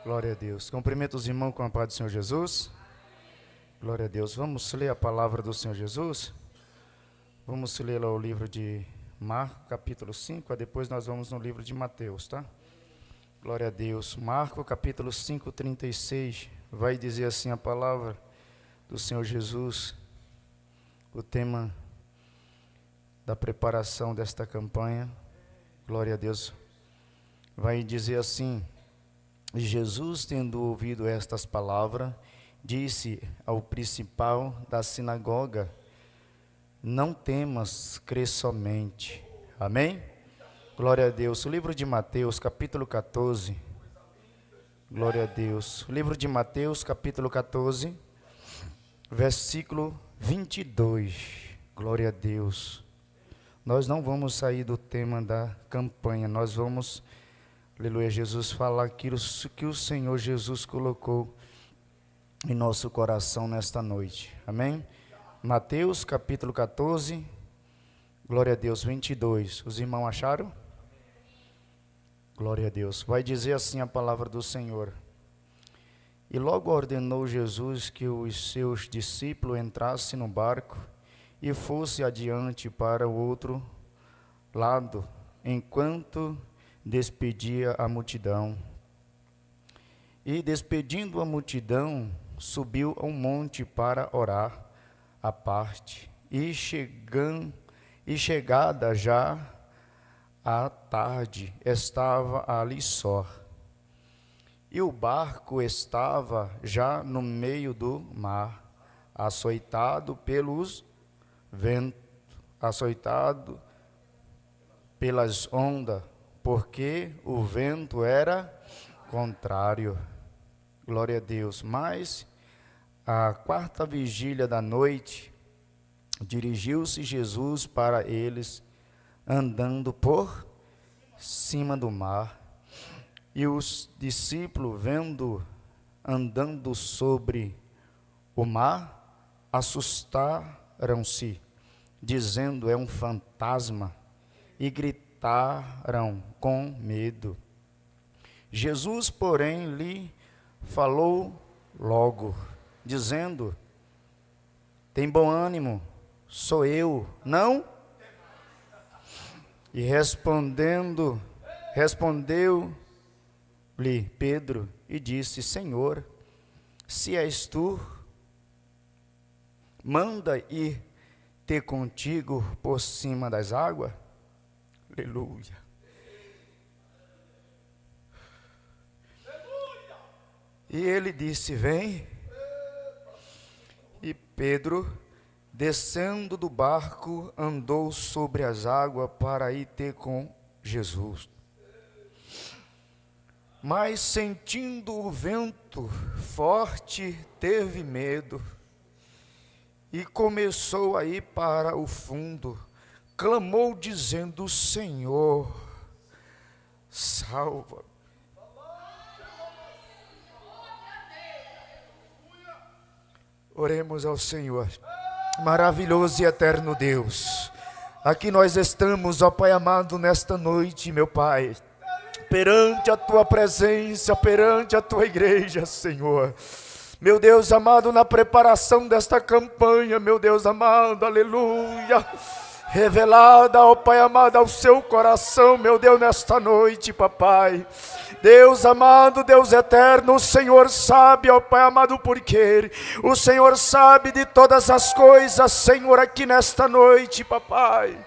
Glória a Deus. Cumprimento os irmãos com a paz do Senhor Jesus. Glória a Deus. Vamos ler a palavra do Senhor Jesus. Vamos ler lá o livro de Marcos, capítulo 5. Depois nós vamos no livro de Mateus, tá? Glória a Deus. Marcos, capítulo 5, 36. Vai dizer assim a palavra do Senhor Jesus. O tema da preparação desta campanha. Glória a Deus. Vai dizer assim: Jesus, tendo ouvido estas palavras, disse ao principal da sinagoga: não temas, crê somente. Amém? Glória a Deus. O livro de Mateus, capítulo 14. Glória a Deus. O livro de Mateus, capítulo 14, versículo 22. Glória a Deus. Nós não vamos sair do tema da campanha, nós vamos, aleluia, Jesus, falar aquilo que o Senhor Jesus colocou em nosso coração nesta noite. Amém? Mateus, capítulo 14, glória a Deus, 22. Os irmãos acharam? Glória a Deus. Vai dizer assim a palavra do Senhor. E logo ordenou Jesus que os seus discípulos entrassem no barco e fosse adiante para o outro lado, enquanto despedia a multidão. E despedindo a multidão, subiu a um monte para orar à parte. E chegada já à tarde, estava ali só. E o barco estava já no meio do mar, açoitado pelos ventos, açoitado pelas ondas, porque o vento era contrário. Glória a Deus. Mas à quarta vigília da noite, dirigiu-se Jesus para eles, andando por cima do mar. E os discípulos, vendo andando sobre o mar, assustaram-se, dizendo: é um fantasma, e gritaram com medo. Jesus, porém, lhe falou logo, dizendo: tem bom ânimo, sou eu, não? E respondeu-lhe Pedro e disse: Senhor, se és tu, manda ir ter contigo por cima das águas. Aleluia. E ele disse: vem. E Pedro, descendo do barco, andou sobre as águas para ir ter com Jesus. Mas sentindo o vento forte, teve medo e começou a ir para o fundo. Clamou dizendo: Senhor, salva. Oremos ao Senhor. Maravilhoso e eterno Deus, aqui nós estamos, ó Pai amado, nesta noite, meu Pai, perante a Tua presença, perante a Tua igreja, Senhor. Meu Deus amado, na preparação desta campanha, meu Deus amado, aleluia, revelada, ó Pai amado, ao seu coração, meu Deus, nesta noite, papai. Deus amado, Deus eterno, o Senhor sabe, ó Pai amado, porquê. O Senhor sabe de todas as coisas, Senhor, aqui nesta noite, papai.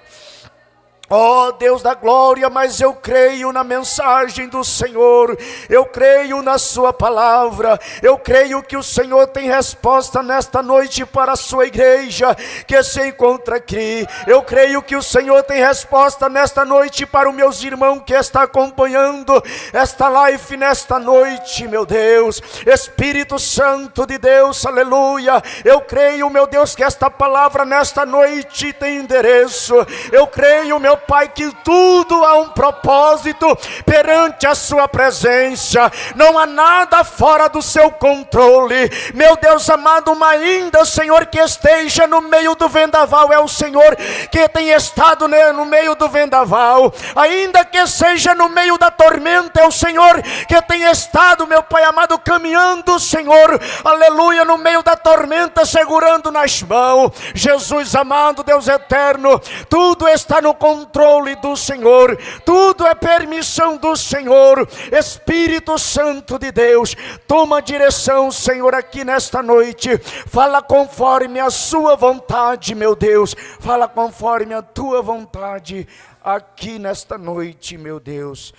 Ó Deus da glória, mas eu creio na mensagem do Senhor, eu creio na sua palavra, eu creio que o Senhor tem resposta nesta noite para a sua igreja que se encontra aqui. Eu creio que o Senhor tem resposta nesta noite para os meus irmãos que está acompanhando esta live nesta noite, meu Deus. Espírito Santo de Deus, aleluia. Eu creio, meu Deus, que esta palavra nesta noite tem endereço. Eu creio, meu meu Pai, que tudo há um propósito perante a sua presença. Não há nada fora do seu controle. Meu Deus amado, uma ainda, Senhor, que esteja no meio do vendaval, é o Senhor que tem estado no meio do vendaval. Ainda que seja no meio da tormenta, é o Senhor que tem estado, meu Pai amado, caminhando, Senhor, aleluia, no meio da tormenta, segurando nas mãos. Jesus amado, Deus eterno, tudo está no controle do Senhor, tudo é permissão do Senhor. Espírito Santo de Deus, toma direção, Senhor, aqui nesta noite. Fala conforme a sua vontade, meu Deus. Fala conforme a tua vontade aqui nesta noite, meu Deus.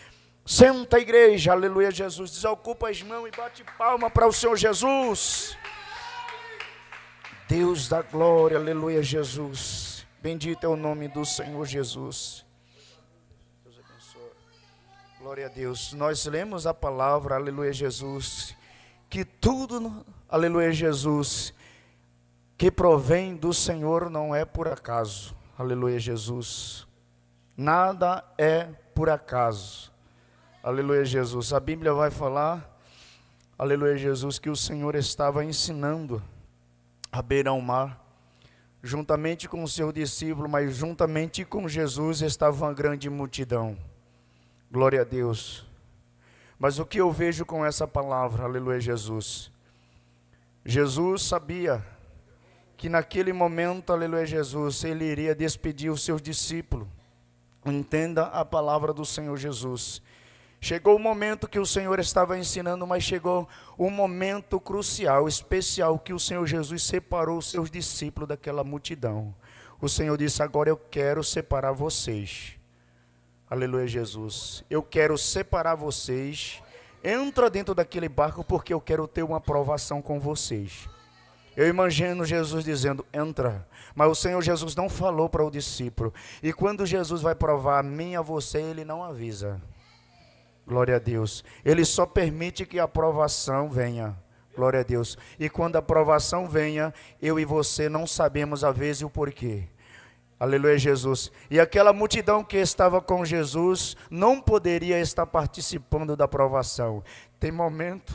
Senta, igreja, aleluia, Jesus. Desocupa as mãos e bate palma para o Senhor Jesus. Deus da glória, aleluia, Jesus. Bendito é o nome do Senhor Jesus. Deus abençoe. Glória a Deus. Nós lemos a palavra, aleluia, Jesus, que tudo, aleluia, Jesus, que provém do Senhor não é por acaso. Aleluia, Jesus. Nada é por acaso. Aleluia, Jesus. A Bíblia vai falar, aleluia, Jesus, que o Senhor estava ensinando à beira ao mar, juntamente com o seu discípulo, mas juntamente com Jesus estava uma grande multidão. Glória a Deus. Mas o que eu vejo com essa palavra, aleluia, Jesus? Jesus sabia que naquele momento, aleluia, Jesus, ele iria despedir os seus discípulos. Entenda a palavra do Senhor Jesus. Chegou o momento que o Senhor estava ensinando, mas chegou um momento crucial, especial, que o Senhor Jesus separou os seus discípulos daquela multidão. O Senhor disse: agora eu quero separar vocês. Aleluia, Jesus. Eu quero separar vocês. Entra dentro daquele barco, porque eu quero ter uma aprovação com vocês. Eu imagino Jesus dizendo: entra. Mas o Senhor Jesus não falou para o discípulo. E quando Jesus vai provar a mim e a você, ele não avisa. Glória a Deus. Ele só permite que a aprovação venha. Glória a Deus. E quando a aprovação venha, eu e você não sabemos a vez e o porquê. Aleluia, Jesus. E aquela multidão que estava com Jesus não poderia estar participando da aprovação. Tem momento.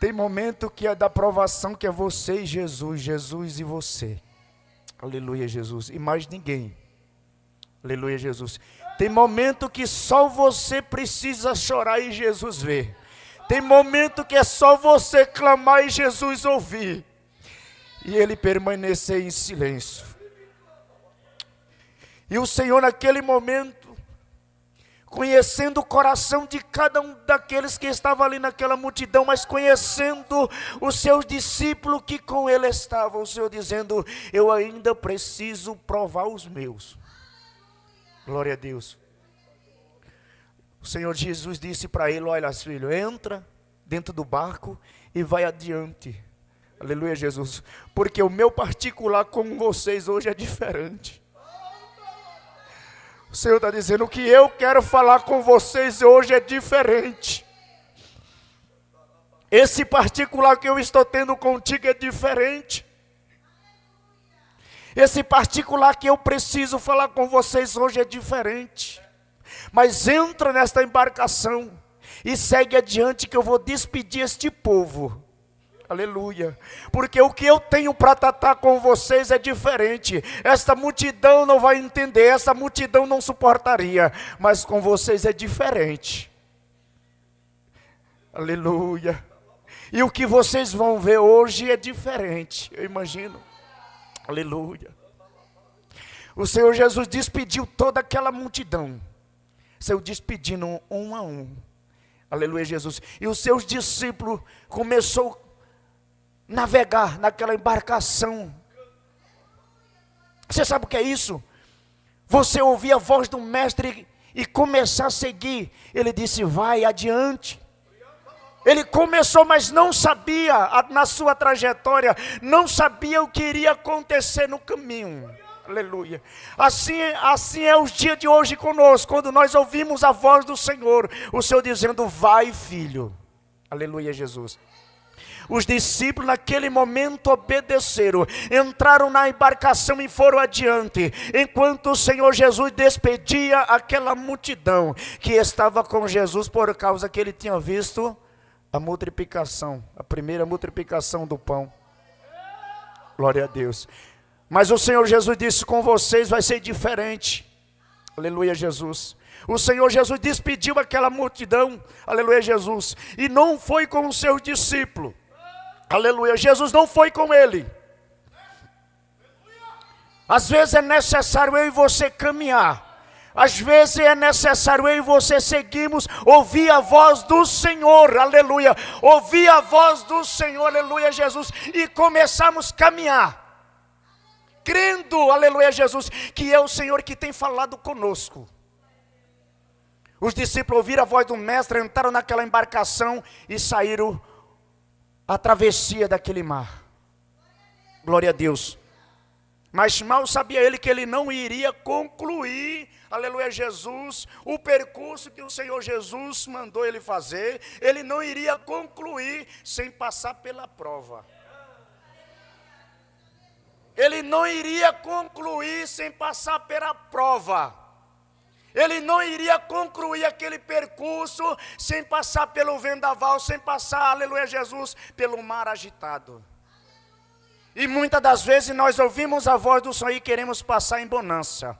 Tem momento que é da aprovação, que é você e Jesus. Jesus e você. Aleluia, Jesus. E mais ninguém. Aleluia, Jesus. Tem momento que só você precisa chorar e Jesus vê. Tem momento que é só você clamar e Jesus ouvir. E ele permanecer em silêncio. E o Senhor naquele momento, conhecendo o coração de cada um daqueles que estavam ali naquela multidão, mas conhecendo os seus discípulos que com ele estavam, o Senhor dizendo: eu ainda preciso provar os meus. Glória a Deus. O Senhor Jesus disse para ele: olha, filho, entra dentro do barco e vai adiante. Aleluia, Jesus. Porque o meu particular com vocês hoje é diferente. O Senhor está dizendo: o que eu quero falar com vocês hoje é diferente. Esse particular que eu estou tendo contigo é diferente. Esse particular que eu preciso falar com vocês hoje é diferente. Mas entra nesta embarcação e segue adiante, que eu vou despedir este povo. Aleluia. Porque o que eu tenho para tratar com vocês é diferente. Esta multidão não vai entender, essa multidão não suportaria, mas com vocês é diferente. Aleluia. E o que vocês vão ver hoje é diferente, eu imagino. Aleluia. O Senhor Jesus despediu toda aquela multidão. Saiu despedindo um a um. Aleluia, Jesus. E os seus discípulos começaram a navegar naquela embarcação. Você sabe o que é isso? Você ouvir a voz do mestre e começar a seguir. Ele disse: vai adiante. Ele começou, mas não sabia, na sua trajetória, não sabia o que iria acontecer no caminho. Aleluia. Assim é os dias de hoje conosco, quando nós ouvimos a voz do Senhor, o Senhor dizendo: vai, filho. Aleluia, Jesus. Os discípulos naquele momento obedeceram, entraram na embarcação e foram adiante, enquanto o Senhor Jesus despedia aquela multidão que estava com Jesus, por causa que ele tinha visto a multiplicação, a primeira multiplicação do pão. Glória a Deus. Mas o Senhor Jesus disse: com vocês vai ser diferente. Aleluia, Jesus. O Senhor Jesus despediu aquela multidão, aleluia, Jesus, e não foi com os seus discípulos. Aleluia, Jesus não foi com ele. Às vezes é necessário eu e você caminhar. Às vezes é necessário eu e você seguirmos, ouvir a voz do Senhor, aleluia. Ouvir a voz do Senhor, aleluia, Jesus, e começarmos a caminhar. Crendo, aleluia, Jesus, que é o Senhor que tem falado conosco. Os discípulos ouviram a voz do mestre, entraram naquela embarcação e saíram a travessia daquele mar. Glória a Deus. Mas mal sabia ele que ele não iria concluir, aleluia, Jesus, o percurso que o Senhor Jesus mandou ele fazer. Ele não iria concluir sem passar pela prova. Ele não iria concluir sem passar pela prova. Ele não iria concluir aquele percurso sem passar pelo vendaval, sem passar, aleluia, Jesus, pelo mar agitado. E muitas das vezes nós ouvimos a voz do Senhor e queremos passar em bonança.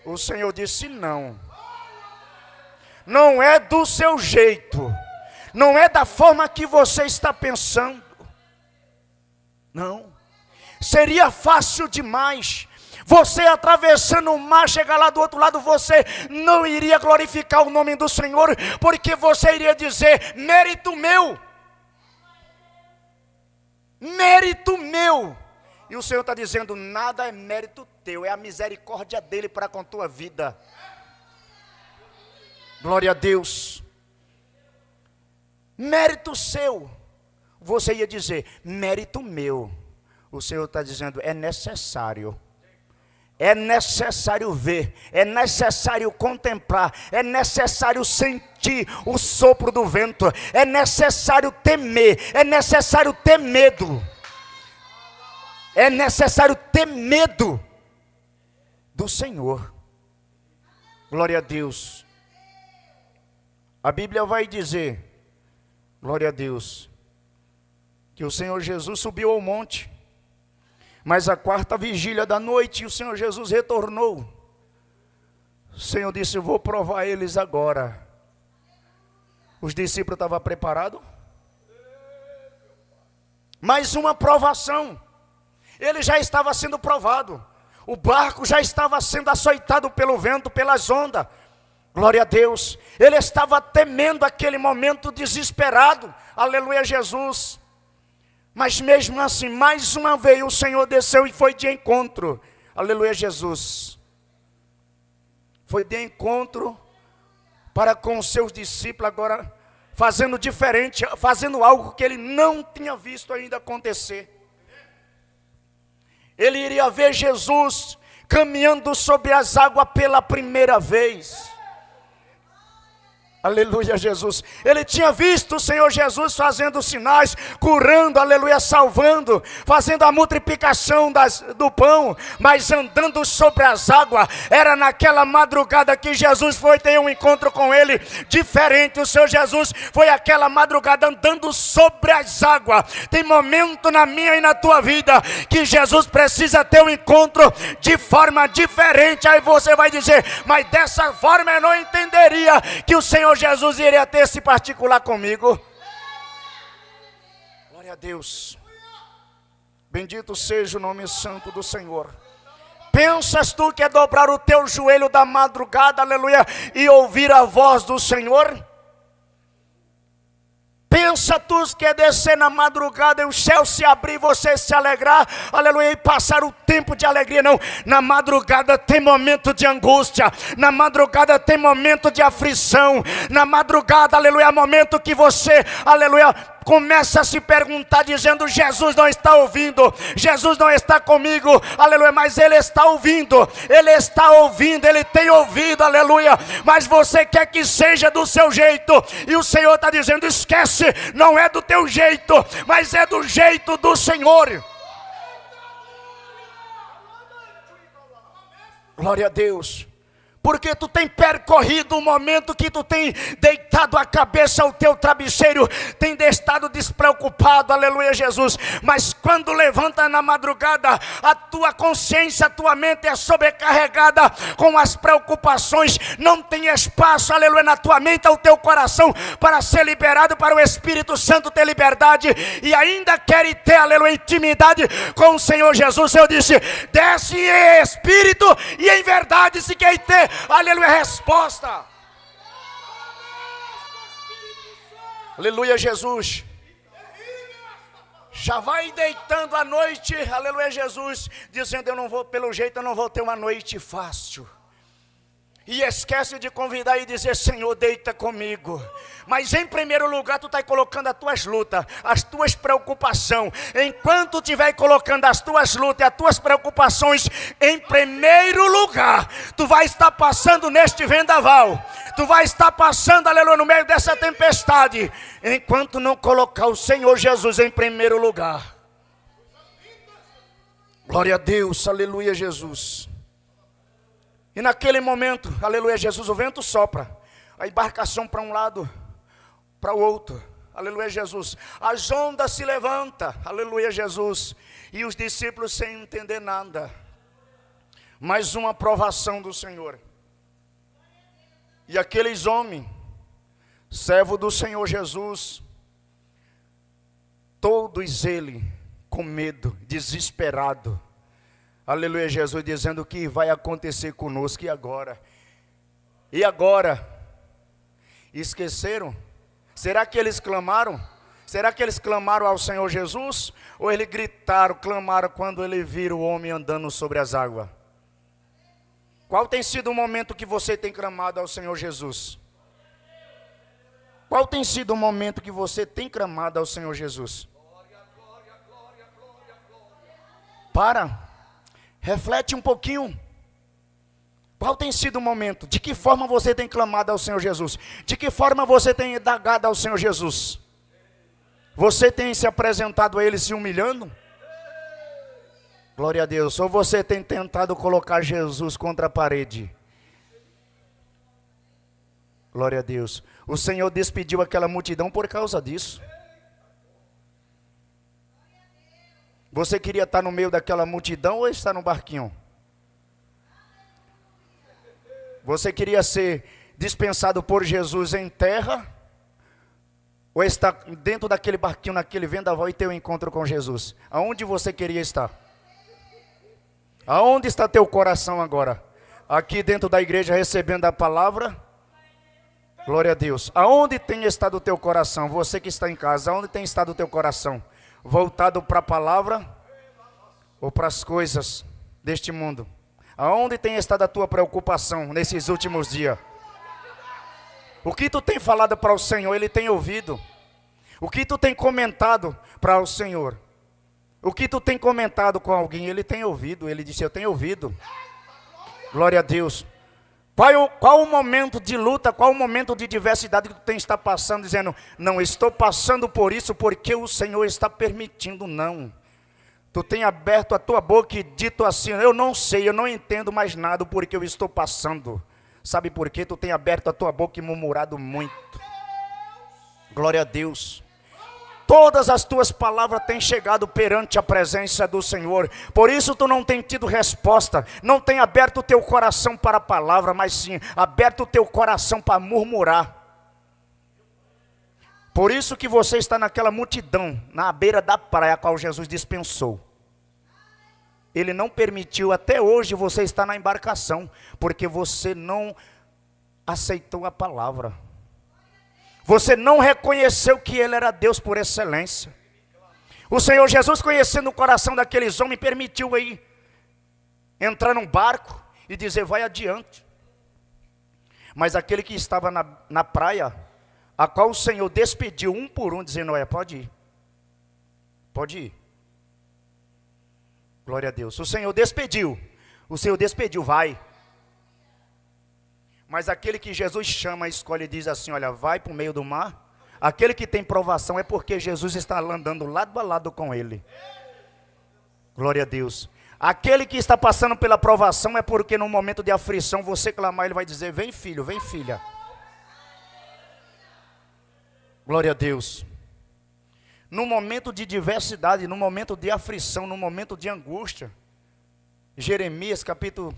O Senhor disse: não. Não é do seu jeito. Não é da forma que você está pensando. Não. Seria fácil demais. Você atravessando o mar, chegar lá do outro lado, você não iria glorificar o nome do Senhor, porque você iria dizer: mérito meu. Mérito meu. E o Senhor está dizendo: nada é mérito teu, é a misericórdia dele para com a tua vida. Glória a Deus. Mérito seu. Você ia dizer: mérito meu. O Senhor está dizendo: é necessário. É necessário ver, é necessário contemplar, é necessário sentir o sopro do vento, é necessário temer, é necessário ter medo. É necessário ter medo do Senhor. Glória a Deus. A Bíblia vai dizer, glória a Deus, que o Senhor Jesus subiu ao monte. Mas a quarta vigília da noite, o Senhor Jesus retornou. O Senhor disse: eu vou provar eles agora. Os discípulos estavam preparados? Mais uma provação. Ele já estava sendo provado. O barco já estava sendo açoitado pelo vento, pelas ondas. Glória a Deus. Ele estava temendo aquele momento, desesperado. Aleluia, Jesus. Mas mesmo assim, mais uma vez o Senhor desceu e foi de encontro. Aleluia, Jesus. Foi de encontro para com os seus discípulos, agora fazendo diferente, fazendo algo que ele não tinha visto ainda acontecer. Ele iria ver Jesus caminhando sobre as águas pela primeira vez. Aleluia, Jesus. Ele tinha visto o Senhor Jesus fazendo sinais, curando, aleluia, salvando, fazendo a multiplicação do pão, mas andando sobre as águas. Era naquela madrugada que Jesus foi ter um encontro com ele diferente. O Senhor Jesus foi aquela madrugada andando sobre as águas. Tem momento na minha e na tua vida que Jesus precisa ter um encontro de forma diferente. Aí você vai dizer: mas dessa forma eu não entenderia que o Senhor Jesus iria ter esse particular comigo. Glória a Deus. Bendito seja o nome santo do Senhor. Pensas tu que é dobrar o teu joelho da madrugada, aleluia, e ouvir a voz do Senhor? Pensa tu que é descer na madrugada e o céu se abrir, você se alegrar, aleluia, e passar o tempo de alegria? Não, na madrugada tem momento de angústia, na madrugada tem momento de aflição, na madrugada, aleluia, momento que você, aleluia, começa a se perguntar, dizendo: Jesus não está ouvindo, Jesus não está comigo, aleluia, mas Ele está ouvindo, Ele tem ouvido, aleluia, mas você quer que seja do seu jeito, e o Senhor está dizendo: esquece, não é do teu jeito, mas é do jeito do Senhor. Glória a Deus. Porque tu tem percorrido o momento que tu tem deitado a cabeça ao teu travesseiro, tem estado despreocupado, aleluia Jesus, mas quando levanta na madrugada, a tua consciência, a tua mente é sobrecarregada com as preocupações, não tem espaço, aleluia, na tua mente, ao teu coração, para ser liberado, para o Espírito Santo ter liberdade, e ainda quer ter, aleluia, intimidade com o Senhor Jesus. Eu disse: desce em espírito e em verdade, se quer ter, aleluia, resposta. Aleluia Jesus. Já vai deitando a noite, aleluia Jesus, dizendo: eu não vou, pelo jeito eu não vou ter uma noite fácil. E esquece de convidar e dizer: Senhor, deita comigo. Mas em primeiro lugar, tu está colocando as tuas lutas, as tuas preocupações. Enquanto tu estiver colocando as tuas lutas e as tuas preocupações em primeiro lugar, tu vai estar passando neste vendaval. Tu vai estar passando, aleluia, no meio dessa tempestade, enquanto não colocar o Senhor Jesus em primeiro lugar. Glória a Deus, aleluia Jesus. E naquele momento, aleluia Jesus, o vento sopra, a embarcação para um lado, para o outro, aleluia Jesus, as ondas se levantam, aleluia Jesus, e os discípulos sem entender nada. Mais uma provação do Senhor. E aqueles homens, servo do Senhor Jesus, todos eles com medo, desesperado, aleluia Jesus, dizendo: o que vai acontecer conosco e agora? E agora? Esqueceram? Será que eles clamaram? Será que eles clamaram ao Senhor Jesus? Ou eles gritaram, clamaram quando eles viram o homem andando sobre as águas? Qual tem sido o momento que você tem clamado ao Senhor Jesus? Qual tem sido o momento que você tem clamado ao Senhor Jesus? Reflete um pouquinho. Qual tem sido o momento? De que forma você tem clamado ao Senhor Jesus? De que forma você tem indagado ao Senhor Jesus? Você tem se apresentado a Ele se humilhando? Glória a Deus. Ou você tem tentado colocar Jesus contra a parede? Glória a Deus. O Senhor despediu aquela multidão por causa disso. Você queria estar no meio daquela multidão ou estar no barquinho? Você queria ser dispensado por Jesus em terra? Ou estar dentro daquele barquinho, naquele vendaval e ter um encontro com Jesus? Aonde você queria estar? Aonde está teu coração agora? Aqui dentro da igreja recebendo a palavra? Glória a Deus. Aonde tem estado o teu coração? Você que está em casa, aonde tem estado o teu coração? Voltado para a palavra ou para as coisas deste mundo? Aonde tem estado a tua preocupação nesses últimos dias? O que tu tem falado para o Senhor, Ele tem ouvido. O que tu tem comentado para o Senhor, o que tu tem comentado com alguém, Ele tem ouvido. Ele disse: eu tenho ouvido. Glória a Deus. Qual o momento de luta, qual o momento de diversidade que tu tem está passando, dizendo: não estou passando por isso porque o Senhor está permitindo? Não. Tu tem aberto a tua boca e dito assim: eu não sei, eu não entendo mais nada porque eu estou passando. Sabe por quê? Tu tem aberto a tua boca e murmurado muito. Glória a Deus. Todas as tuas palavras têm chegado perante a presença do Senhor. Por isso tu não tem tido resposta. Não tem aberto o teu coração para a palavra, mas sim aberto o teu coração para murmurar. Por isso que você está naquela multidão, na beira da praia, a qual Jesus dispensou. Ele não permitiu até hoje você estar na embarcação, porque você não aceitou a palavra. Você não reconheceu que Ele era Deus por excelência. O Senhor Jesus, conhecendo o coração daqueles homens, permitiu aí entrar num barco e dizer: vai adiante. Mas aquele que estava na praia, a qual o Senhor despediu um por um, dizendo: olha, pode ir. Pode ir. Glória a Deus. O Senhor despediu, vai. Mas aquele que Jesus chama, escolhe e diz assim: olha, vai para o meio do mar. Aquele que tem provação é porque Jesus está andando lado a lado com ele. Glória a Deus. Aquele que está passando pela provação é porque no momento de aflição você clamar, ele vai dizer: vem filho, vem filha. Glória a Deus. No momento de diversidade, no momento de aflição, no momento de angústia, Jeremias capítulo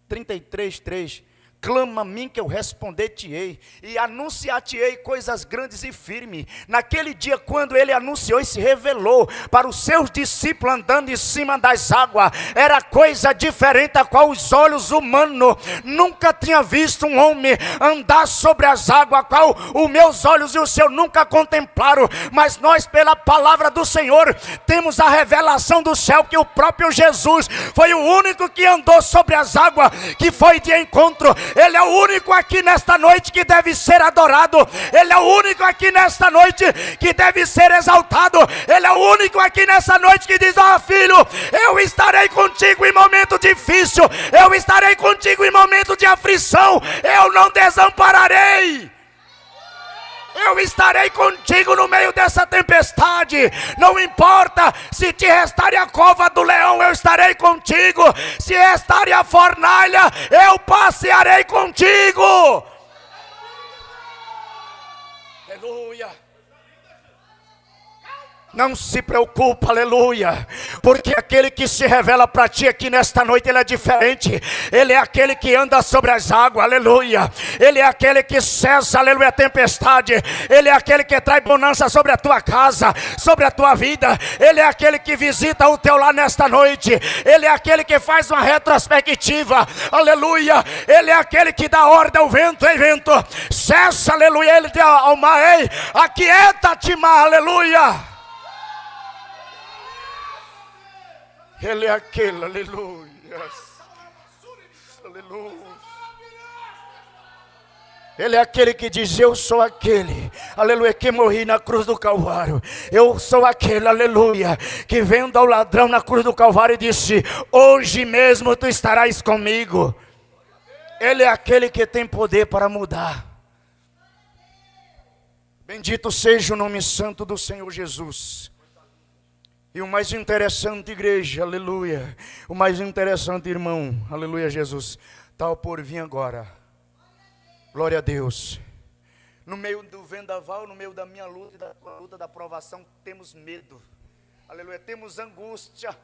33, 3. Clama a mim que eu responder-te-ei, e anunciar-te-ei coisas grandes e firmes. Naquele dia, quando ele anunciou e se revelou para os seus discípulos andando em cima das águas, era coisa diferente a qual os olhos humanos nunca tinham visto um homem andar sobre as águas, a qual os meus olhos e os seus nunca contemplaram. Mas nós, pela palavra do Senhor, temos a revelação do céu que o próprio Jesus foi o único que andou sobre as águas, que foi de encontro. Ele é o único aqui nesta noite que deve ser adorado. Ele é o único aqui nesta noite que deve ser exaltado. Ele é o único aqui nessa noite que diz: ó filho, eu estarei contigo em momento difícil, eu estarei contigo em momento de aflição, eu não desampararei. Eu estarei contigo no meio dessa tempestade. Não importa se te restarem a cova do leão, eu estarei contigo. Se restarem a fornalha, eu passearei contigo. Aleluia. Não se preocupa, aleluia, porque aquele que se revela para ti aqui nesta noite, ele é diferente. Ele é aquele que anda sobre as águas, aleluia. Ele é aquele que cessa, aleluia, a tempestade. Ele é aquele que traz bonança sobre a tua casa, sobre a tua vida. Ele é aquele que visita o teu lar nesta noite. Ele é aquele que faz uma retrospectiva, aleluia. Ele é aquele que dá ordem ao vento: ei vento, cessa, aleluia. Ele diz ao mar: ei, aquieta-te, mar, aleluia. Ele é aquele, aleluia, aleluia. Ele é aquele que diz: eu sou aquele, aleluia, que morri na cruz do Calvário. Eu sou aquele, aleluia, que vendo ao ladrão na cruz do Calvário e disse: hoje mesmo tu estarás comigo. Ele é aquele que tem poder para mudar. Bendito seja o nome santo do Senhor Jesus. E o mais interessante, igreja, aleluia, o mais interessante, irmão, aleluia, Jesus, está por vir agora. Glória a Deus. No meio do vendaval, no meio da minha luta e da tua luta, da provação, temos medo, aleluia, temos angústia.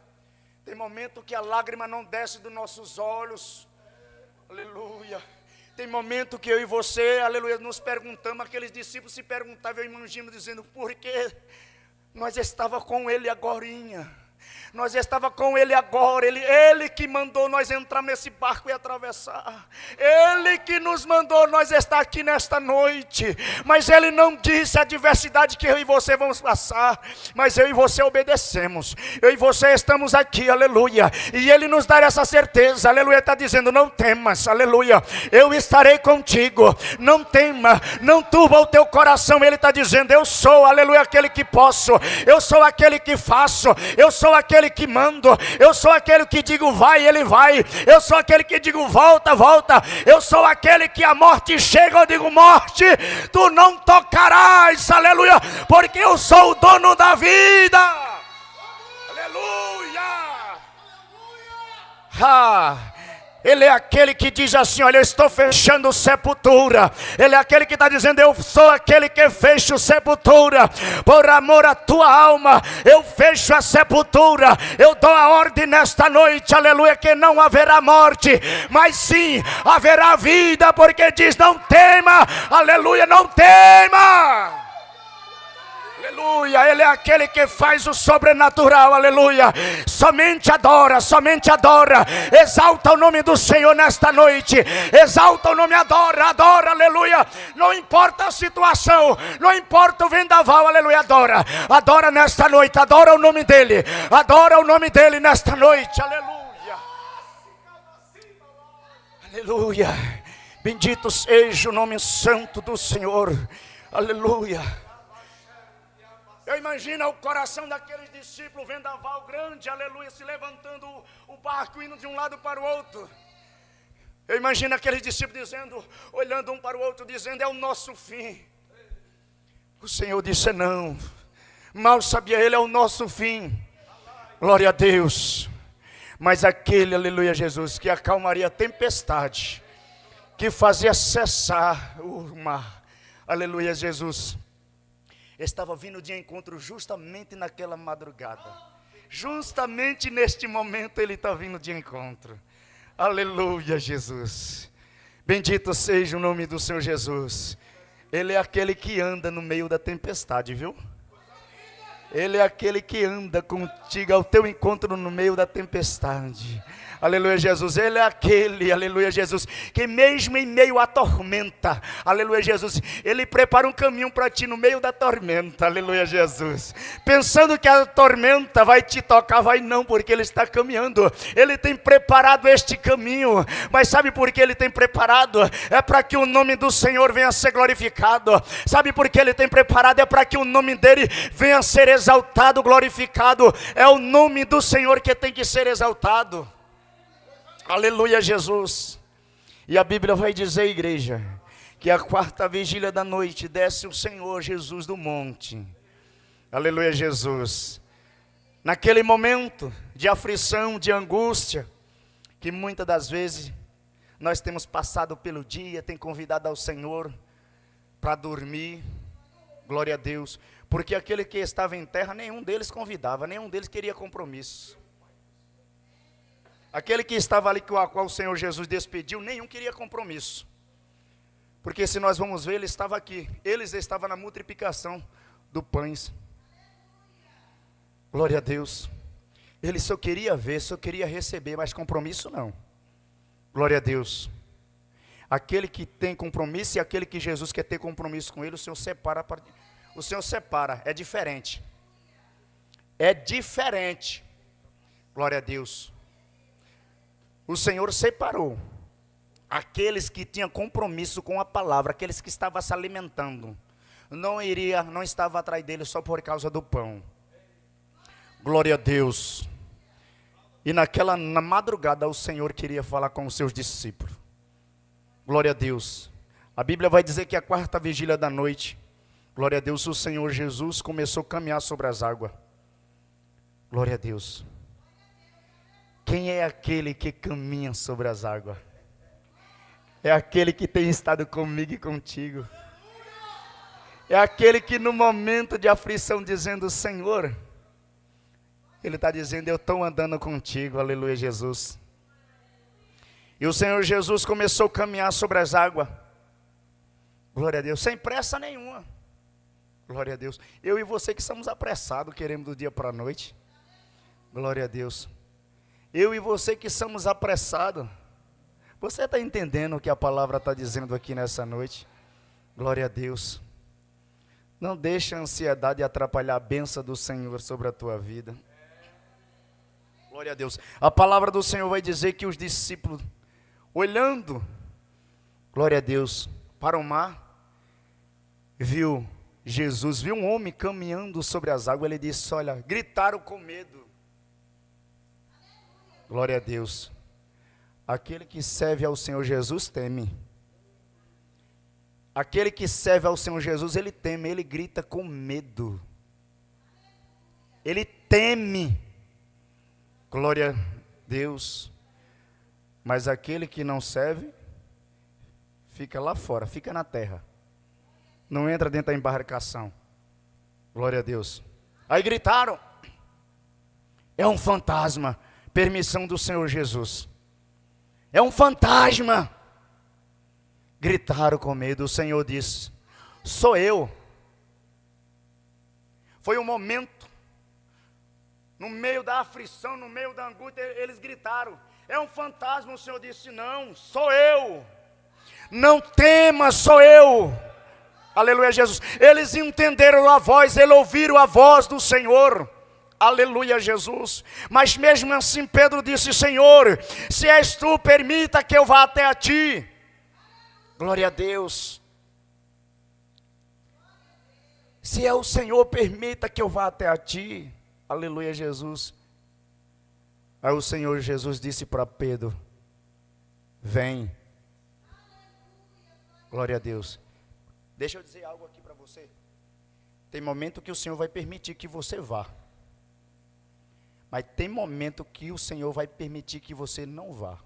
Tem momento que a lágrima não desce dos nossos olhos, aleluia. Tem momento que eu e você, aleluia, nos perguntamos, aqueles discípulos se perguntavam, eu imagino, dizendo: por quê? Nós estava com ele agorinha. Nós estava com ele agora. Ele que mandou nós entrar nesse barco e atravessar. Ele que nos mandou nós estar aqui nesta noite. Mas ele não disse a adversidade que eu e você vamos passar. Mas eu e você obedecemos. Eu e você estamos aqui, aleluia. E ele nos dá essa certeza, aleluia. Está dizendo: não temas, aleluia. Eu estarei contigo. Não tema, não turba o teu coração. Ele está dizendo: eu sou, aleluia, aquele que posso. Eu sou aquele que faço. Eu sou aquele que mando, eu sou aquele que digo vai, ele vai, eu sou aquele que digo volta, volta, eu sou aquele que a morte chega, eu digo: morte, tu não tocarás, aleluia, porque eu sou o dono da vida, aleluia. Ele é aquele que diz assim: olha, eu estou fechando sepultura. Ele é aquele que está dizendo: eu sou aquele que fecho sepultura. Por amor à tua alma, eu fecho a sepultura. Eu dou a ordem nesta noite, aleluia, que não haverá morte, mas sim haverá vida, porque diz: não tema, aleluia, não tema. Aleluia, ele é aquele que faz o sobrenatural, aleluia. Somente adora, exalta o nome do Senhor nesta noite, exalta o nome, adora, adora, aleluia. Não importa a situação, não importa o vendaval, aleluia, adora, adora nesta noite, adora o nome dele nesta noite, aleluia, aleluia. Bendito seja o nome santo do Senhor. Aleluia. Eu imagino o coração daqueles discípulos, vendaval grande, aleluia, se levantando, o barco indo de um lado para o outro. Eu imagino aqueles discípulos dizendo, olhando um para o outro, dizendo, é o nosso fim. O Senhor disse, não. Mal sabia ele, é o nosso fim. Glória a Deus. Mas aquele, aleluia, Jesus, que acalmaria a tempestade, que fazia cessar o mar, aleluia, Jesus, estava vindo de encontro justamente naquela madrugada. Justamente neste momento ele está vindo de encontro. Aleluia, Jesus. Bendito seja o nome do Senhor Jesus. Ele é aquele que anda no meio da tempestade, viu? Ele é aquele que anda contigo ao teu encontro no meio da tempestade. Aleluia, Jesus. Ele é aquele, aleluia, Jesus, que mesmo em meio à tormenta, aleluia, Jesus, ele prepara um caminho para ti no meio da tormenta, aleluia, Jesus. Pensando que a tormenta vai te tocar, vai não, porque ele está caminhando. Ele tem preparado este caminho. Mas sabe por que ele tem preparado? É para que o nome do Senhor venha a ser glorificado. Sabe por que ele tem preparado? É para que o nome dele venha a ser exaltado, glorificado. É o nome do Senhor que tem que ser exaltado. Aleluia, Jesus. E a Bíblia vai dizer, igreja, que a quarta vigília da noite desce o Senhor Jesus do monte. Aleluia, Jesus. Naquele momento de aflição, de angústia, que muitas das vezes nós temos passado pelo dia, tem convidado ao Senhor para dormir. Glória a Deus. Porque aquele que estava em terra, nenhum deles convidava, nenhum deles queria compromisso. Aquele que estava ali com a qual o Senhor Jesus despediu, nenhum queria compromisso. Porque se nós vamos ver, ele estava aqui. Eles estavam na multiplicação do pães. Glória a Deus. Ele só queria ver, só queria receber, mas compromisso não. Glória a Deus. Aquele que tem compromisso e aquele que Jesus quer ter compromisso com ele, o Senhor separa. O Senhor separa, é diferente. É diferente. Glória a Deus. O Senhor separou aqueles que tinham compromisso com a palavra, aqueles que estavam se alimentando. Não estava atrás dele só por causa do pão. Glória a Deus. E na madrugada o Senhor queria falar com os seus discípulos. Glória a Deus. A Bíblia vai dizer que a quarta vigília da noite, glória a Deus, o Senhor Jesus começou a caminhar sobre as águas. Glória a Deus. Quem é aquele que caminha sobre as águas? É aquele que tem estado comigo e contigo. É aquele que no momento de aflição dizendo, Senhor, ele está dizendo, eu estou andando contigo, aleluia, Jesus. E o Senhor Jesus começou a caminhar sobre as águas. Glória a Deus, sem pressa nenhuma. Glória a Deus. Eu e você que somos apressados, queremos do dia para a noite. Glória a Deus. Eu e você que somos apressados. Você está entendendo o que a palavra está dizendo aqui nessa noite? Glória a Deus. Não deixe a ansiedade atrapalhar a bênção do Senhor sobre a tua vida. Glória a Deus. A palavra do Senhor vai dizer que os discípulos, olhando, glória a Deus, para o mar, viu Jesus, viu um homem caminhando sobre as águas. Ele disse, olha, gritaram com medo. Glória a Deus. Aquele que serve ao Senhor Jesus teme. Aquele que serve ao Senhor Jesus, ele teme, ele grita com medo. Ele teme. Glória a Deus. Mas aquele que não serve, fica lá fora, fica na terra. Não entra dentro da embarcação. Glória a Deus. Aí gritaram. É um fantasma. Permissão do Senhor Jesus. É um fantasma. Gritaram com medo. O Senhor disse, sou eu. Foi um momento, no meio da aflição, no meio da angústia, eles gritaram, é um fantasma. O Senhor disse, não, sou eu. Não tema, sou eu. Aleluia, Jesus. Eles entenderam a voz, eles ouviram a voz do Senhor. Aleluia, Jesus. Mas mesmo assim Pedro disse, Senhor, se és tu, permita que eu vá até a ti. Glória a Deus. Se é o Senhor, permita que eu vá até a ti. Aleluia, Jesus. Aí o Senhor Jesus disse para Pedro: vem. Glória a Deus. Deixa eu dizer algo aqui para você. Tem momento que o Senhor vai permitir que você vá. Mas tem momento que o Senhor vai permitir que você não vá.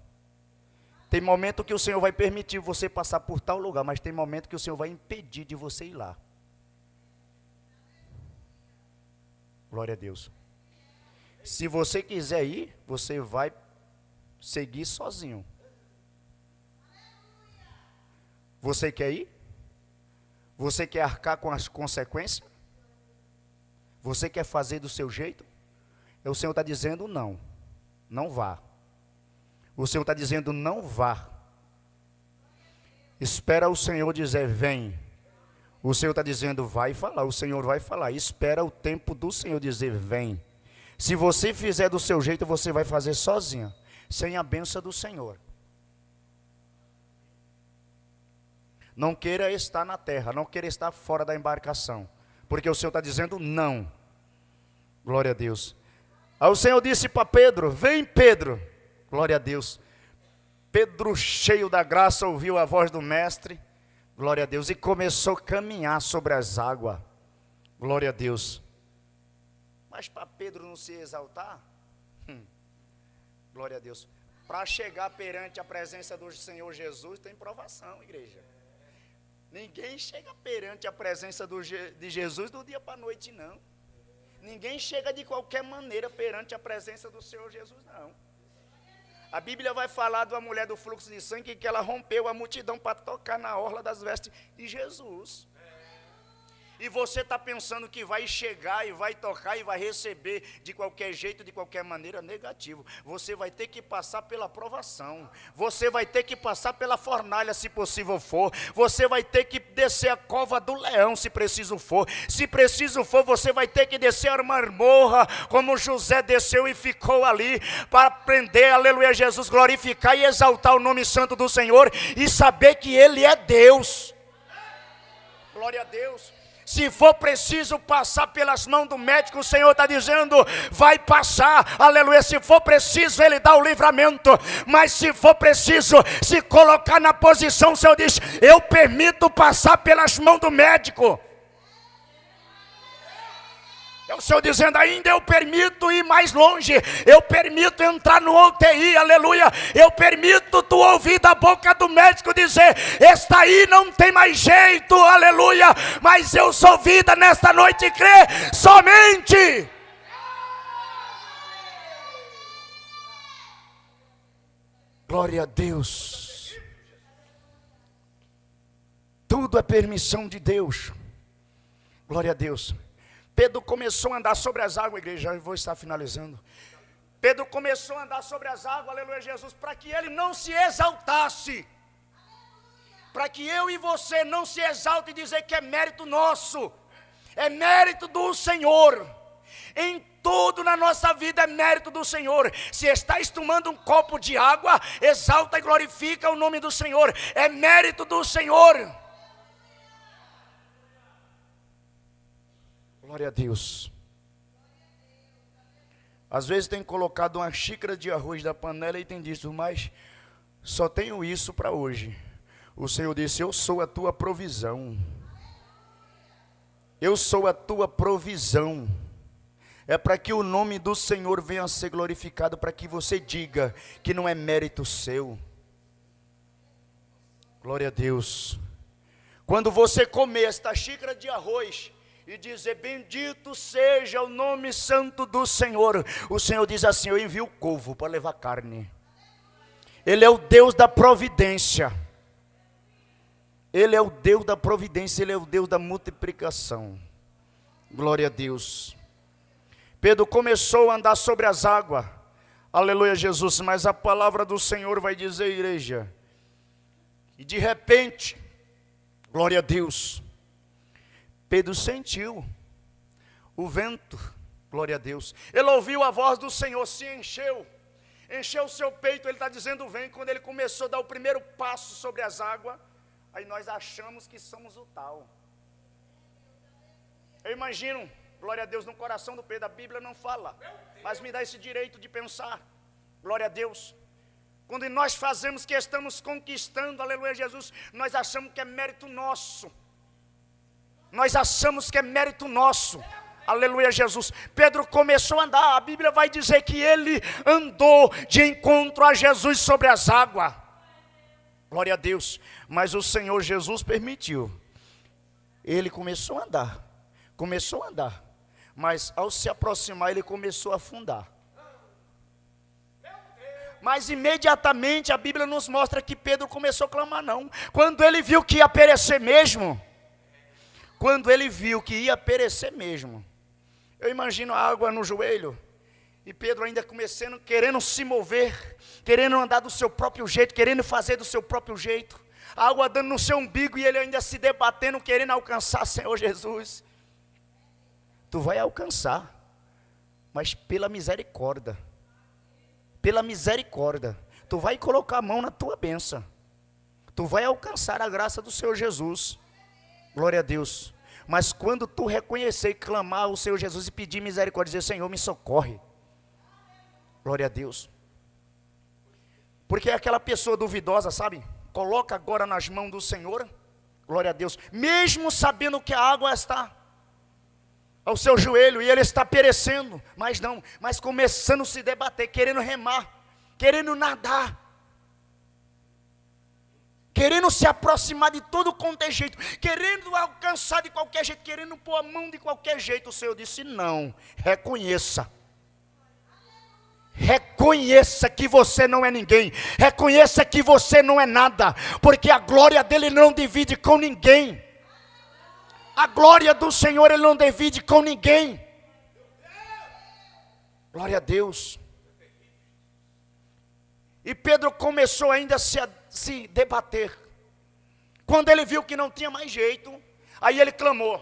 Tem momento que o Senhor vai permitir você passar por tal lugar, mas tem momento que o Senhor vai impedir de você ir lá. Glória a Deus. Se você quiser ir, você vai seguir sozinho. Você quer ir? Você quer arcar com as consequências? Você quer fazer do seu jeito? O Senhor está dizendo não, não vá. O Senhor está dizendo não vá. Espera o Senhor dizer vem. O Senhor está dizendo vai falar, o Senhor vai falar. Espera o tempo do Senhor dizer vem. Se você fizer do seu jeito, você vai fazer sozinha, sem a bênção do Senhor. Não queira estar na terra, não queira estar fora da embarcação, porque o Senhor está dizendo não. Glória a Deus. Aí o Senhor disse para Pedro: vem, Pedro. Glória a Deus. Pedro, cheio da graça, ouviu a voz do mestre. Glória a Deus. E começou a caminhar sobre as águas. Glória a Deus. Mas para Pedro não se exaltar, glória a Deus, para chegar perante a presença do Senhor Jesus, tem provação, igreja. Ninguém chega perante a presença de Jesus do dia para a noite, não. Ninguém chega de qualquer maneira perante a presença do Senhor Jesus, não. A Bíblia vai falar de uma mulher do fluxo de sangue que ela rompeu a multidão para tocar na orla das vestes de Jesus. E você está pensando que vai chegar e vai tocar e vai receber de qualquer jeito, de qualquer maneira, negativo. Você vai ter que passar pela provação. Você vai ter que passar pela fornalha, se possível for. Você vai ter que descer a cova do leão, se preciso for. Se preciso for, você vai ter que descer a marmorra, como José desceu e ficou ali, para aprender, aleluia, Jesus, glorificar e exaltar o nome santo do Senhor e saber que Ele é Deus. Glória a Deus. Se for preciso passar pelas mãos do médico, o Senhor está dizendo, vai passar, aleluia. Se for preciso, Ele dá o livramento. Mas se for preciso se colocar na posição, o Senhor diz, eu permito passar pelas mãos do médico. É o Senhor dizendo, ainda eu permito ir mais longe, eu permito entrar no UTI, aleluia, eu permito tu ouvir da boca do médico dizer, esta aí não tem mais jeito, aleluia, mas eu sou vida nesta noite e crê somente. Glória a Deus. Tudo é permissão de Deus. Glória a Deus. Pedro começou a andar sobre as águas, igreja, já vou estar finalizando. Pedro começou a andar sobre as águas, aleluia, Jesus, para que ele não se exaltasse. Para que eu e você não se exalte e dizer que é mérito nosso. É mérito do Senhor. Em tudo na nossa vida é mérito do Senhor. Se estás tomando um copo de água, exalta e glorifica o nome do Senhor. É mérito do Senhor. Glória a Deus. Às vezes tem colocado uma xícara de arroz da panela e tem dito, mas só tenho isso para hoje. O Senhor disse, eu sou a tua provisão. Eu sou a tua provisão. É para que o nome do Senhor venha a ser glorificado, para que você diga que não é mérito seu. Glória a Deus. Quando você comer esta xícara de arroz e dizer, bendito seja o nome santo do Senhor, o Senhor diz assim, eu envio o couvo para levar carne. Ele é o Deus da providência. Ele é o Deus da providência, Ele é o Deus da multiplicação. Glória a Deus. Pedro começou a andar sobre as águas. Aleluia, Jesus. Mas a palavra do Senhor vai dizer, igreja, e de repente, glória a Deus, Pedro sentiu o vento, glória a Deus. Ele ouviu a voz do Senhor, se encheu o seu peito, ele está dizendo vem. Quando ele começou a dar o primeiro passo sobre as águas, aí nós achamos que somos o tal. Eu imagino, glória a Deus, no coração do Pedro. A Bíblia não fala, mas me dá esse direito de pensar. Glória a Deus. Quando nós fazemos que estamos conquistando, aleluia, Jesus, nós achamos que é mérito nosso. Nós achamos que é mérito nosso. Aleluia, Jesus. Pedro começou a andar. A Bíblia vai dizer que ele andou de encontro a Jesus sobre as águas. Glória a Deus. Mas o Senhor Jesus permitiu. Ele começou a andar. Começou a andar. Mas ao se aproximar, ele começou a afundar. Mas imediatamente a Bíblia nos mostra que Pedro começou a clamar não. Quando ele viu que ia perecer mesmo. Quando ele viu que ia perecer mesmo. Eu imagino a água no joelho. E Pedro ainda começando, querendo se mover. Querendo andar do seu próprio jeito. Querendo fazer do seu próprio jeito. A água dando no seu umbigo e ele ainda se debatendo, querendo alcançar, Senhor Jesus. Tu vai alcançar. Mas pela misericórdia. Pela misericórdia, tu vai colocar a mão na tua bênção. Tu vai alcançar a graça do Senhor Jesus. Glória a Deus. Mas quando tu reconhecer e clamar ao Senhor Jesus e pedir misericórdia, dizer, Senhor, me socorre. Glória a Deus. Porque é aquela pessoa duvidosa, sabe? Coloca agora nas mãos do Senhor. Glória a Deus. Mesmo sabendo que a água está ao seu joelho e ele está perecendo, mas não, mas começando a se debater, querendo remar, querendo nadar, querendo se aproximar de todo quanto é jeito, querendo alcançar de qualquer jeito, querendo pôr a mão de qualquer jeito. O Senhor disse, não, reconheça que você não é ninguém, reconheça que você não é nada, porque a glória dele não divide com ninguém. A glória do Senhor ele não divide com ninguém. Glória a Deus. E Pedro começou ainda a se debater. Quando ele viu que não tinha mais jeito, aí ele clamou.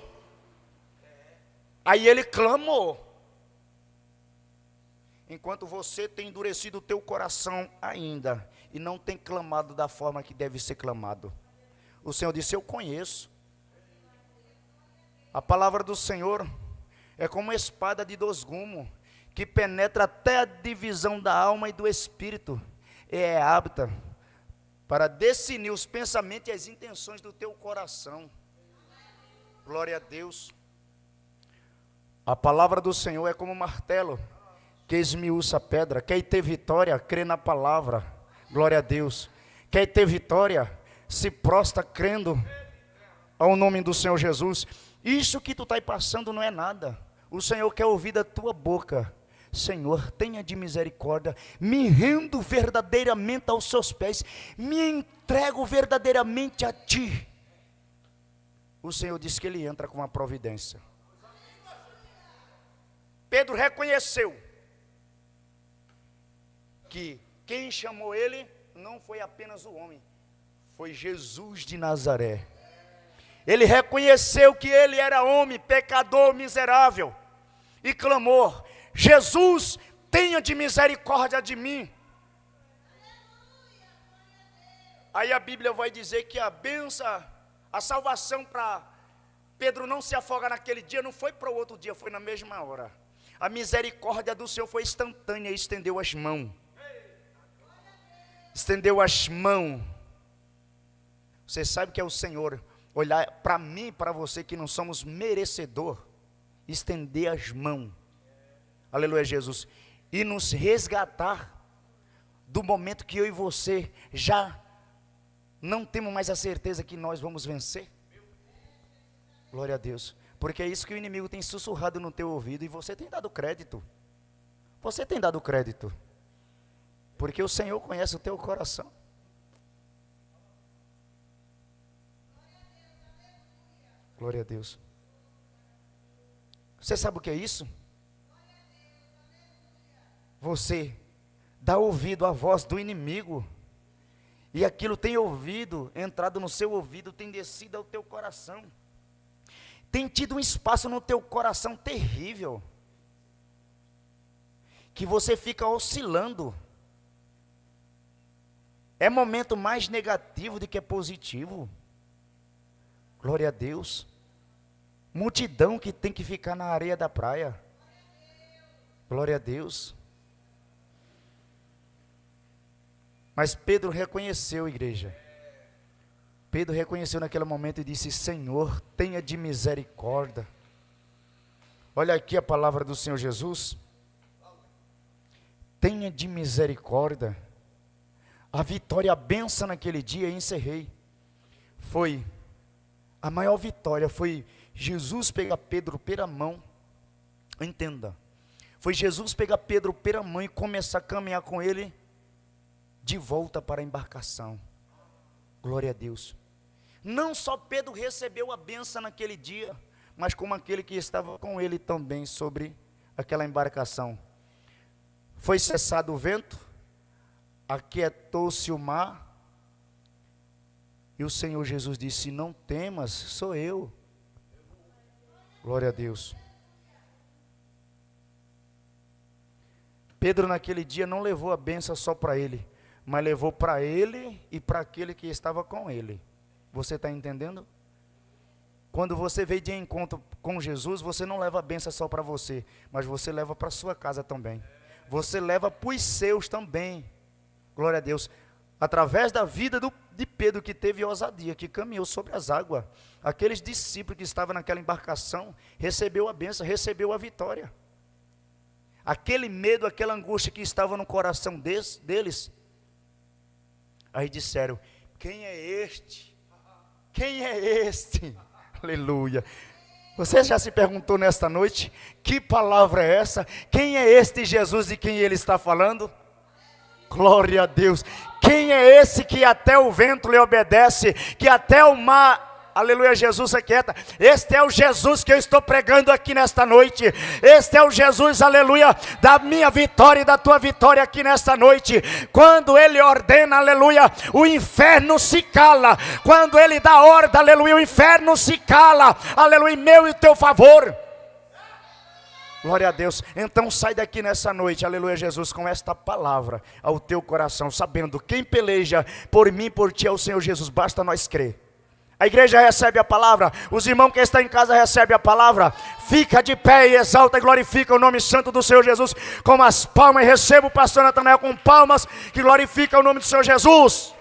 Enquanto você tem endurecido o teu coração ainda, e não tem clamado da forma que deve ser clamado, o Senhor disse, eu conheço. A palavra do Senhor é como uma espada de 2 gumes, que penetra até a divisão da alma e do espírito, e é apta para discernir os pensamentos e as intenções do teu coração. Glória a Deus. A palavra do Senhor é como um martelo, que esmiuça a pedra. Quer ter vitória, crê na palavra. Glória a Deus. Quer ter vitória, se prostra crendo ao nome do Senhor Jesus. Isso que tu está passando não é nada. O Senhor quer ouvir da tua boca, Senhor, tenha de misericórdia, me rendo verdadeiramente aos seus pés, me entrego verdadeiramente a ti. O Senhor diz que ele entra com uma providência. Pedro reconheceu que quem chamou ele não foi apenas o homem, foi Jesus de Nazaré. Ele reconheceu que ele era homem, pecador, miserável, e clamou, Jesus, tenha de misericórdia de mim. Aí a Bíblia vai dizer que a bênção, a salvação para Pedro não se afogar naquele dia, não foi para o outro dia, foi na mesma hora. A misericórdia do Senhor foi instantânea, estendeu as mãos. Estendeu as mãos. Você sabe que é o Senhor olhar para mim, para você que não somos merecedor, estender as mãos, aleluia Jesus, e nos resgatar do momento que eu e você já não temos mais a certeza que nós vamos vencer. Glória a Deus, porque é isso que o inimigo tem sussurrado no teu ouvido e você tem dado crédito. Você tem dado crédito, porque o Senhor conhece o teu coração. Glória a Deus. Você sabe o que é isso? Você dá ouvido à voz do inimigo, e aquilo tem ouvido, entrado no seu ouvido, tem descido ao teu coração, tem tido um espaço no teu coração terrível, que você fica oscilando. É momento mais negativo do que positivo. Glória a Deus. multidão que tem que ficar na areia da praia. Glória a Deus. Mas Pedro reconheceu, igreja. Pedro reconheceu naquele momento e disse: Senhor, tenha de misericórdia. Olha aqui a palavra do Senhor Jesus. Tenha de misericórdia. A vitória, a bênção naquele dia, encerrei. Foi, a maior vitória foi Jesus pegar Pedro pela mão. Entenda. Foi Jesus pegar Pedro pela mão e começar a caminhar com ele de volta para a embarcação. Glória a Deus. Não só Pedro recebeu a bênção naquele dia, mas como aquele que estava com ele também sobre aquela embarcação. Foi cessado o vento, aquietou-se o mar, e o Senhor Jesus disse: não temas, sou eu. Glória a Deus. Pedro naquele dia não levou a bênção só para ele, mas levou para ele e para aquele que estava com ele. Você está entendendo? Quando você veio de encontro com Jesus, você não leva a bênção só para você, mas você leva para a sua casa também. Você leva para os seus também. Glória a Deus. Através da vida de Pedro, que teve ousadia, que caminhou sobre as águas, aqueles discípulos que estavam naquela embarcação, recebeu a bênção, recebeu a vitória. Aquele medo, aquela angústia que estava no coração deles, aí disseram: quem é este? Quem é este? Aleluia. Você já se perguntou nesta noite, que palavra é essa? Quem é este Jesus de quem ele está falando? Glória a Deus. Quem é esse que até o vento lhe obedece, que até o mar, aleluia, Jesus se aquieta? Este é o Jesus que eu estou pregando aqui nesta noite. Este é o Jesus, aleluia, da minha vitória e da tua vitória aqui nesta noite. Quando ele ordena, aleluia, o inferno se cala. Quando ele dá ordem, aleluia, o inferno se cala, aleluia, em meu e teu favor. Glória a Deus. Então sai daqui nessa noite, aleluia, Jesus, com esta palavra ao teu coração, sabendo: quem peleja por mim, por ti é o Senhor Jesus, basta nós crer. A igreja recebe a palavra, os irmãos que estão em casa recebem a palavra. Fica de pé e exalta e glorifica o nome santo do Senhor Jesus com as palmas, e receba o pastor Natanael com palmas, que glorifica o nome do Senhor Jesus.